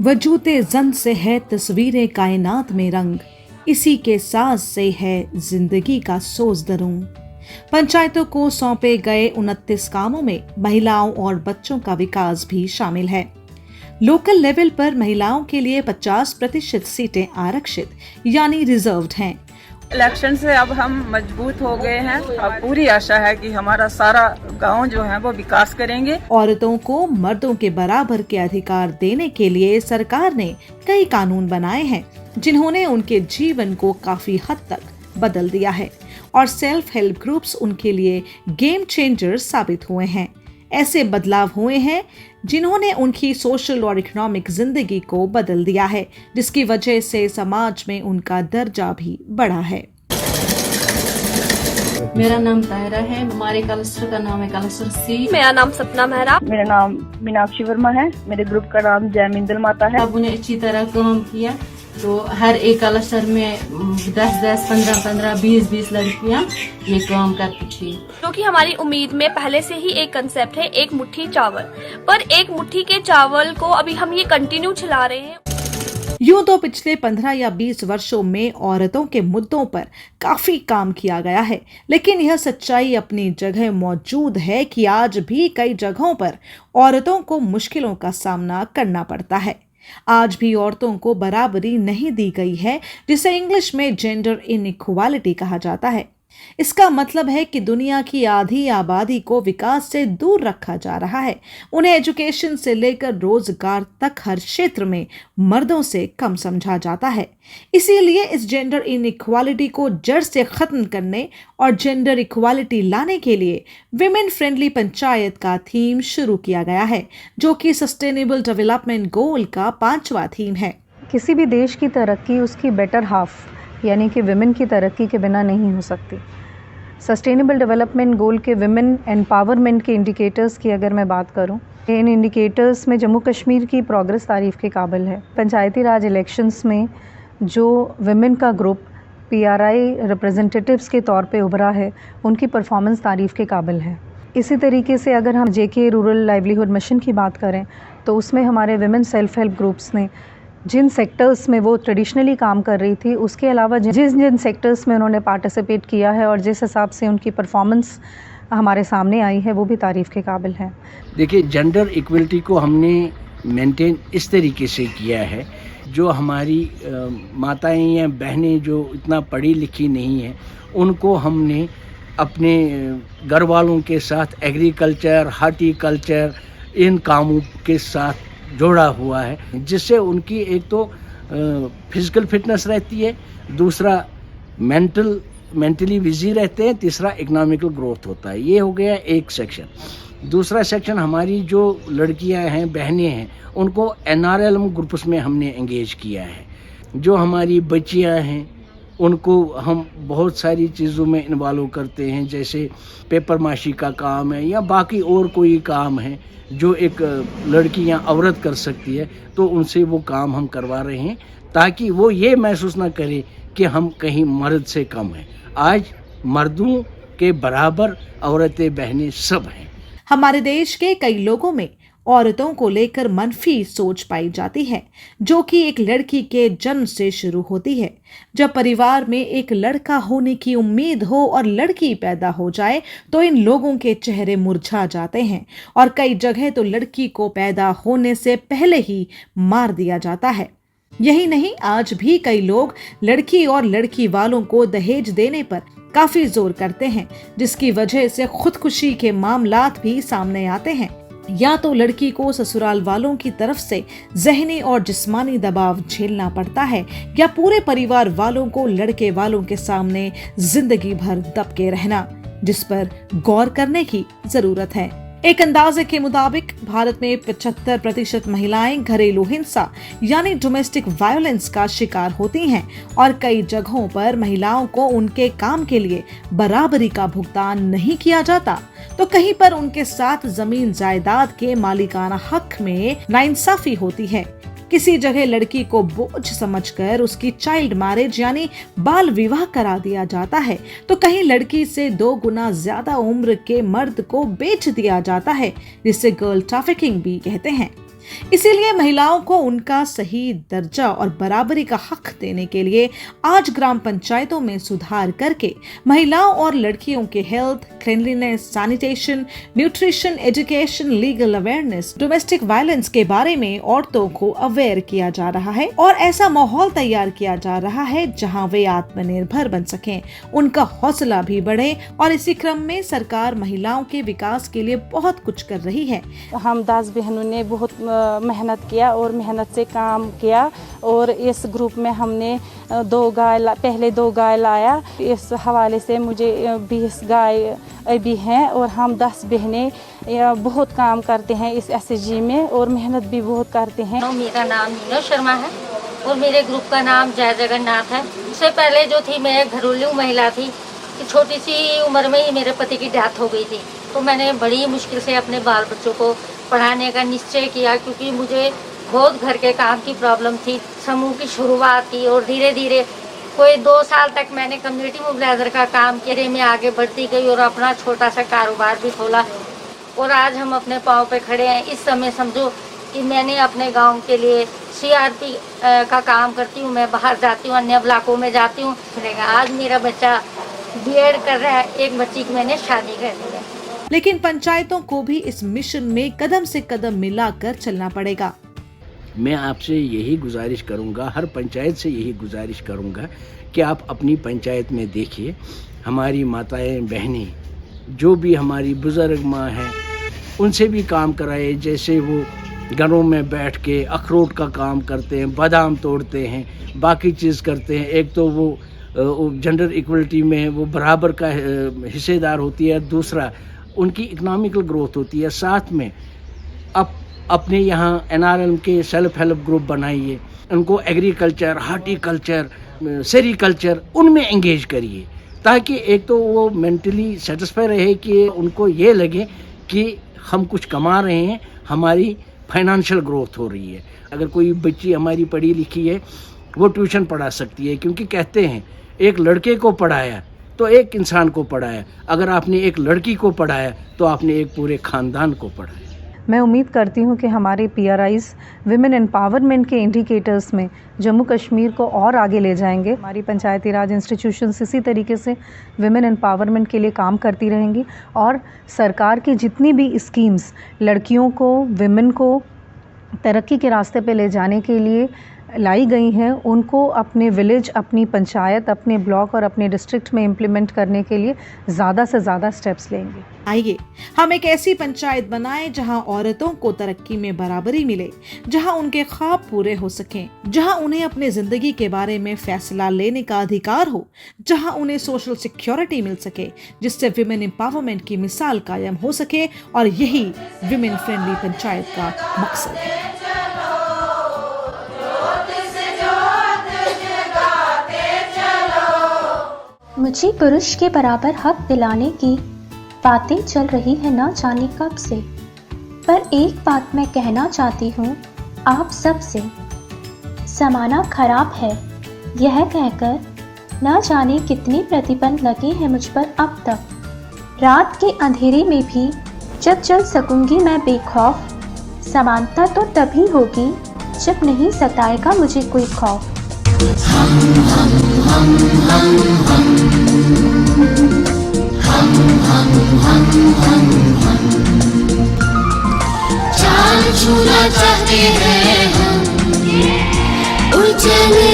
वजूदे जन से है तस्वीरें कायनात में रंग, इसी के साज से है जिंदगी का सोज दरूं। पंचायतों को सौंपे गए 29 कामों में महिलाओं और बच्चों का विकास भी शामिल है। लोकल लेवल पर महिलाओं के लिए 50% सीटें आरक्षित यानी रिजर्व्ड हैं। इलेक्शन से अब हम मजबूत हो गए हैं। अब पूरी आशा है कि हमारा सारा गांव जो है वो विकास करेंगे। औरतों को मर्दों के बराबर के अधिकार देने के लिए सरकार ने कई कानून बनाए हैं, जिन्होंने उनके जीवन को काफी हद तक बदल दिया है और सेल्फ हेल्प ग्रुप्स उनके लिए गेम चेंजर साबित हुए हैं। ऐसे बदलाव हुए हैं जिन्होंने उनकी सोशल और इकोनॉमिक जिंदगी को बदल दिया है, जिसकी वजह से समाज में उनका दर्जा भी बढ़ा है। मेरा नाम तायरा है। हमारे क्लस्टर का नाम है क्लस्टर सी। मेरा नाम सपना मेहरा। मेरा नाम मीनाक्षी वर्मा है। मेरे ग्रुप का नाम जयमिंदल माता है। अब उन्हें अच्छी तरह काम किया तो हर एक क्लस्टर में 10-10, 15-15, 20-20 लड़कियां ये काम करती थी। क्योंकि हमारी उम्मीद में पहले से ही एक कंसेप्ट है, एक मुट्ठी चावल, पर एक मुट्ठी के चावल को अभी हम ये कंटिन्यू चला रहे हैं। यूं तो पिछले 15 या 20 वर्षों में औरतों के मुद्दों पर काफी काम किया गया है, लेकिन यह सच्चाई अपनी जगह मौजूद है कि आज भी कई जगहों पर औरतों को मुश्किलों का सामना करना पड़ता है। आज भी औरतों को बराबरी नहीं दी गई है, जिसे इंग्लिश में जेंडर इनइक्वालिटी कहा जाता है। इसका मतलब है कि दुनिया की आधी आबादी को विकास से दूर रखा जा रहा है। उन्हें एजुकेशन से लेकर रोजगार तक हर क्षेत्र में मर्दों से कम समझा जाता है। इसीलिए इस जेंडर इनइक्वालिटी को जड़ से खत्म करने और जेंडर इक्वालिटी लाने के लिए विमेन फ्रेंडली पंचायत का थीम शुरू किया गया है, जो कि सस्टेनेबल डेवलपमेंट गोल का 5वां थीम है। किसी भी देश की तरक्की उसकी बेटर हाफ यानी कि विमेन की तरक्की के बिना नहीं हो सकती। सस्टेनेबल डेवलपमेंट गोल के विमेन एम्पावरमेंट के इंडिकेटर्स की अगर मैं बात करूं, इन इंडिकेटर्स में जम्मू कश्मीर की प्रोग्रेस तारीफ़ के काबिल है। पंचायती राज इलेक्शंस में जो विमेन का ग्रुप पीआरआई रिप्रेजेंटेटिव्स के तौर पे उभरा है, उनकी परफॉर्मेंस तारीफ़ के काबिल है। इसी तरीके से अगर हम जेके रूरल लाइवलीहुड मिशन की बात करें तो उसमें हमारे विमेन सेल्फ हेल्प ग्रुप्स ने जिन सेक्टर्स में वो ट्रेडिशनली काम कर रही थी, उसके अलावा जिन जिन सेक्टर्स में उन्होंने पार्टिसिपेट किया है और जिस हिसाब से उनकी परफॉर्मेंस हमारे सामने आई है, वो भी तारीफ़ के काबिल है। देखिए, जेंडर इक्वलिटी को हमने मेंटेन इस तरीके से किया है, जो हमारी माताएं या बहनें जो इतना पढ़ी लिखी नहीं हैं, उनको हमने अपने घर वालों के साथ एग्रीकल्चर, हार्टिकल्चर इन कामों के साथ जोड़ा हुआ है, जिससे उनकी एक तो फिजिकल फिटनेस रहती है, दूसरा मेंटली बिजी रहते हैं, तीसरा इकोनॉमिकल ग्रोथ होता है। ये हो गया एक सेक्शन। दूसरा सेक्शन हमारी जो लड़कियां हैं, बहनें हैं, उनको एनआरएलएम ग्रुप्स में हमने एंगेज किया है। जो हमारी बच्चियां हैं उनको हम बहुत सारी चीज़ों में इन्वॉल्व करते हैं, जैसे पेपर माशी का काम है या बाकी और कोई काम है जो एक लड़की या औरत कर सकती है, तो उनसे वो काम हम करवा रहे हैं ताकि वो ये महसूस ना करे कि हम कहीं मर्द से कम हैं। आज मर्दों के बराबर औरतें बहनें सब हैं। हमारे देश के कई लोगों में औरतों को लेकर मनफी सोच पाई जाती है, जो कि एक लड़की के जन्म से शुरू होती है। जब परिवार में एक लड़का होने की उम्मीद हो और लड़की पैदा हो जाए तो इन लोगों के चेहरे मुरझा जाते हैं और कई जगह तो लड़की को पैदा होने से पहले ही मार दिया जाता है। यही नहीं, आज भी कई लोग लड़की और लड़की वालों को दहेज देने पर काफी जोर करते हैं, जिसकी वजह से खुदकुशी के मामलात भी सामने आते हैं। या तो लड़की को ससुराल वालों की तरफ से ज़हनी और जिस्मानी दबाव झेलना पड़ता है, या पूरे परिवार वालों को लड़के वालों के सामने जिंदगी भर दबके रहना, जिस पर गौर करने की जरूरत है। एक अंदाजे के मुताबिक भारत में 75% महिलाएं घरेलू हिंसा यानी डोमेस्टिक वायलेंस का शिकार होती हैं और कई जगहों पर महिलाओं को उनके काम के लिए बराबरी का भुगतान नहीं किया जाता, तो कहीं पर उनके साथ जमीन जायदाद के मालिकाना हक में नाइंसाफी होती है। किसी जगह लड़की को बोझ समझकर उसकी चाइल्ड मैरिज यानी बाल विवाह करा दिया जाता है, तो कहीं लड़की से 2 गुना ज्यादा उम्र के मर्द को बेच दिया जाता है, जिसे गर्ल ट्रैफिकिंग भी कहते हैं। इसीलिए महिलाओं को उनका सही दर्जा और बराबरी का हक देने के लिए आज ग्राम पंचायतों में सुधार करके महिलाओं और लड़कियों के health, cleanliness, sanitation, nutrition, education, legal awareness, domestic violence के बारे में औरतों को अवेयर किया जा रहा है और ऐसा माहौल तैयार किया जा रहा है जहां वे आत्मनिर्भर बन सकें, उनका हौसला भी बढ़े। और इसी क्रम में सरकार महिलाओं के विकास के लिए बहुत कुछ कर रही है। हम 10 बहनों ने बहुत मेहनत किया और मेहनत से काम किया और इस ग्रुप में हमने पहले 2 गाय लाया। इस हवाले से मुझे 20 गाय भी हैं और हम 10 बहनें बहुत काम करते हैं इस SHG में और मेहनत भी बहुत करते हैं। मेरा नाम मीना शर्मा है और मेरे ग्रुप का नाम जय जगन्नाथ है। उससे पहले जो थी मैं घरेलू महिला थी, छोटी सी उम्र में ही मेरे पति की डेथ हो गई थी, तो मैंने बड़ी मुश्किल से अपने बाल बच्चों को पढ़ाने का निश्चय किया क्योंकि मुझे बहुत घर के काम की प्रॉब्लम थी। समूह की शुरुआत की और धीरे धीरे कोई 2 साल तक मैंने कम्युनिटी मोबिलाइजर का काम किया, मैं आगे बढ़ती गई और अपना छोटा सा कारोबार भी खोला और आज हम अपने पाँव पे खड़े हैं। इस समय समझो कि मैंने अपने गांव के लिए CRP का काम करती हूँ, मैं बाहर जाती हूँ, अन्य ब्लॉकों में जाती हूँ। आज मेरा बच्चा B.Ed कर रहा है, एक बच्ची की मैंने शादी कर दी है। लेकिन पंचायतों को भी इस मिशन में कदम से कदम मिलाकर चलना पड़ेगा। मैं आपसे यही गुजारिश करूंगा, हर पंचायत से यही गुजारिश करूंगा कि आप अपनी पंचायत में देखिए, हमारी माताएं बहनें जो भी हमारी बुज़ुर्ग माँ हैं उनसे भी काम कराए। जैसे वो घरों में बैठ के अखरोट का काम करते हैं, बादाम तोड़ते हैं, बाकी चीज़ करते हैं। एक तो वो जेंडर इक्वलिटी में वो बराबर का हिस्सेदार होती है, दूसरा उनकी इकोनॉमिकल ग्रोथ होती है। साथ में अपने यहाँ NRLM के सेल्फ हेल्प ग्रुप बनाइए, उनको एग्रीकल्चर, हार्टिकल्चर, सेरिकल्चर उनमें एंगेज करिए ताकि एक तो वो मेंटली सेटिस्फाई रहे कि उनको ये लगे कि हम कुछ कमा रहे हैं, हमारी फाइनेंशियल ग्रोथ हो रही है। अगर कोई बच्ची हमारी पढ़ी लिखी है वो ट्यूशन पढ़ा सकती है, क्योंकि कहते हैं एक लड़के को पढ़ाया तो एक इंसान को पढ़ाया, अगर आपने एक लड़की को पढ़ाया तो आपने एक पूरे ख़ानदान को पढ़ाया। मैं उम्मीद करती हूँ कि हमारे PRIs विमेन एम्पावरमेंट के इंडिकेटर्स में जम्मू कश्मीर को और आगे ले जाएंगे। हमारी पंचायती राज इंस्टीट्यूशंस इसी तरीके से विमेन एम्पावरमेंट के लिए काम करती रहेंगी और सरकार की जितनी भी स्कीम्स लड़कियों को, विमेन को तरक्की के रास्ते पे ले जाने के लिए लाई गई हैं, उनको अपने विलेज, अपनी पंचायत, अपने ब्लॉक और अपने डिस्ट्रिक्ट में इम्प्लीमेंट करने के लिए ज़्यादा से ज़्यादा स्टेप्स लेंगे। आइए हम एक ऐसी पंचायत बनाएं जहां औरतों को तरक्की में बराबरी मिले, जहां उनके ख्वाब पूरे हो सकें, जहां उन्हें अपने जिंदगी के बारे में फैसला लेने का अधिकार हो, जहां उन्हें सोशल सिक्योरिटी मिल सके, जिससे विमेन एम्पावरमेंट की मिसाल कायम हो सके। और यही विमेन फ्रेंडली पंचायत का मकसद है। मुझे पुरुष के बराबर हक दिलाने की बातें चल रही है ना जाने कब से, पर एक बात मैं कहना चाहती हूँ आप सब से, ज़माना खराब है यह कहकर ना जाने कितने प्रतिबंध लगे हैं मुझ पर अब तक। रात के अंधेरे में भी जब चल सकूंगी मैं बेखौफ, समानता तो तभी होगी जब नहीं सताएगा मुझे कोई खौफ। चाल छूना चाहते हैं हम, उलझने